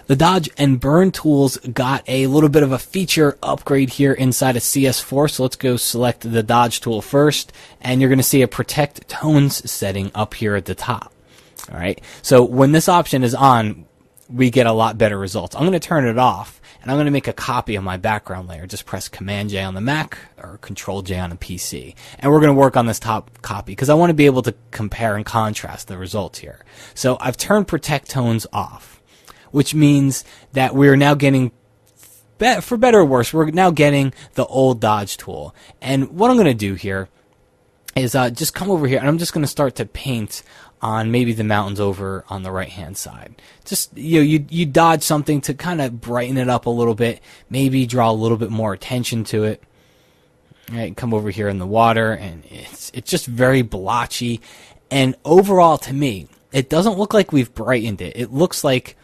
The dodge and burn tools got a little bit of a feature upgrade here inside of CS4. So let's go select the dodge tool first, and you're going to see a protect tones setting up here at the top. All right. So when this option is on, we get a lot better results. I'm going to turn it off, and I'm going to make a copy of my background layer. Just press Command J on the Mac or Control J on a PC. And we're going to work on this top copy because I want to be able to compare and contrast the results here. So I've turned protect tones off, which means that we're now getting, for better or worse, we're now getting the old dodge tool. And what I'm going to do here is just come over here, and I'm just going to start to paint on maybe the mountains over on the right hand side. Just, you dodge something to kind of brighten it up a little bit, maybe draw a little bit more attention to it. All right, come over here in the water, and it's just very blotchy. And overall, to me, it doesn't look like we've brightened it. It looks like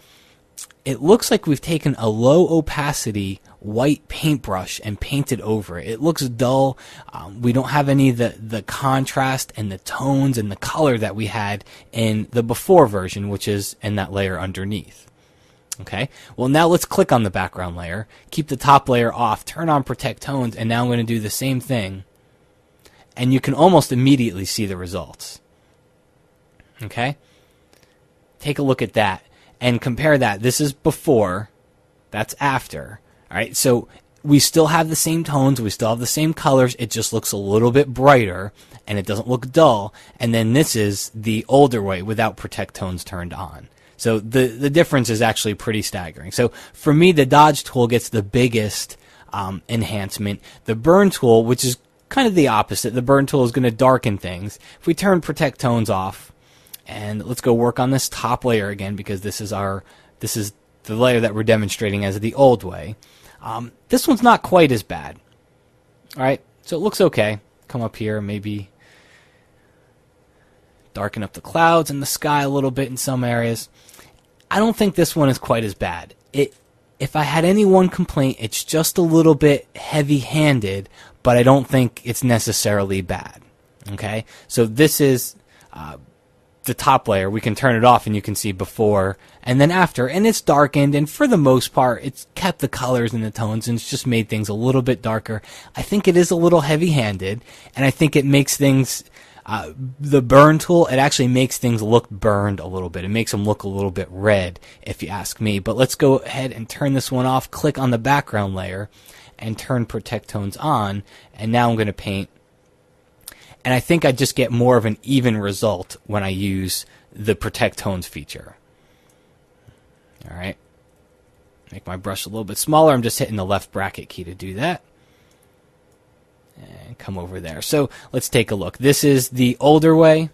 we've taken a low opacity white paintbrush and painted over it. It looks dull. We don't have any of the contrast and the tones and the color that we had in the before version, which is in that layer underneath. Okay, well, now let's click on the background layer, keep the top layer off, turn on protect tones, and now I'm going to do the same thing, and you can almost immediately see the results. Okay, take a look at that and compare that. This is before, that's after. All right, so we still have the same tones, we still have the same colors, it just looks a little bit brighter, and it doesn't look dull. And then this is the older way without protect tones turned on. So the difference is actually pretty staggering. So for me, the dodge tool gets the biggest enhancement. The burn tool, which is kind of the opposite, the burn tool is going to darken things. If we turn protect tones off, and let's go work on this top layer again, because this is the layer that we're demonstrating as the old way. This one's not quite as bad. All right, so it looks okay. Come up here, maybe darken up the clouds and the sky a little bit in some areas. I don't think this one is quite as bad. If I had any one complaint, it's just a little bit heavy-handed, but I don't think it's necessarily bad. Okay, so this is the top layer. We can turn it off, and you can see before and then after, and it's darkened, and for the most part it's kept the colors and the tones, and it's just made things a little bit darker. I think it is a little heavy-handed, and I think it makes things, the burn tool, it actually makes things look burned a little bit. It makes them look a little bit red, if you ask me. But let's go ahead and turn this one off, click on the background layer, and turn protect tones on, and now I'm going to paint. And I think I just get more of an even result when I use the protect tones feature. All right. Make my brush a little bit smaller. I'm just hitting the left bracket key to do that. And come over there. So let's take a look. This is the older way,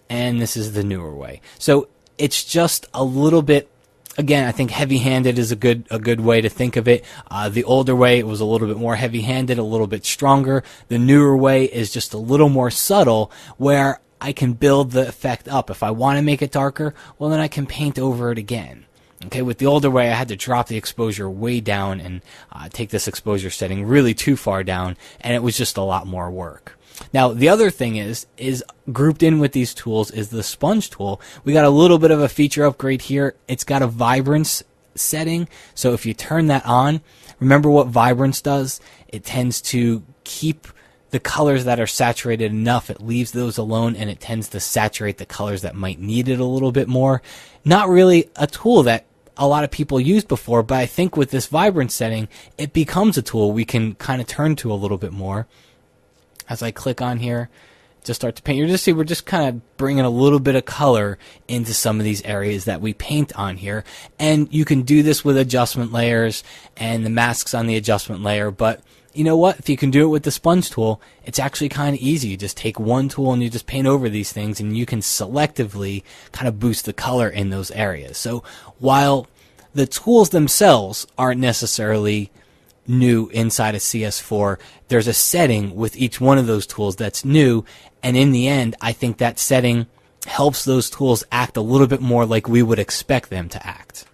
and this is the newer way. So it's just a little bit, again, I think heavy-handed is a good way to think of it. The older way, it was a little bit more heavy-handed, a little bit stronger. The newer way is just a little more subtle, where I can build the effect up. If I want to make it darker, well, then I can paint over it again. Okay, with the older way, I had to drop the exposure way down and take this exposure setting really too far down, and it was just a lot more work. Now, the other thing is grouped in with these tools is the sponge tool. We got a little bit of a feature upgrade here. It's got a vibrance setting. So if you turn that on, remember what vibrance does? It tends to keep the colors that are saturated enough. It leaves those alone, and it tends to saturate the colors that might need it a little bit more. Not really a tool that a lot of people used before, but I think with this vibrance setting, it becomes a tool we can kind of turn to a little bit more. As I click on here, just start to paint, you're just see we're just kind of bringing a little bit of color into some of these areas that we paint on here. And you can do this with adjustment layers and the masks on the adjustment layer. But you know what? If you can do it with the sponge tool, it's actually kind of easy. You just take one tool and you just paint over these things, and you can selectively kind of boost the color in those areas. So while the tools themselves aren't necessarily new inside of CS4, there's a setting with each one of those tools that's new, and in the end, I think that setting helps those tools act a little bit more like we would expect them to act.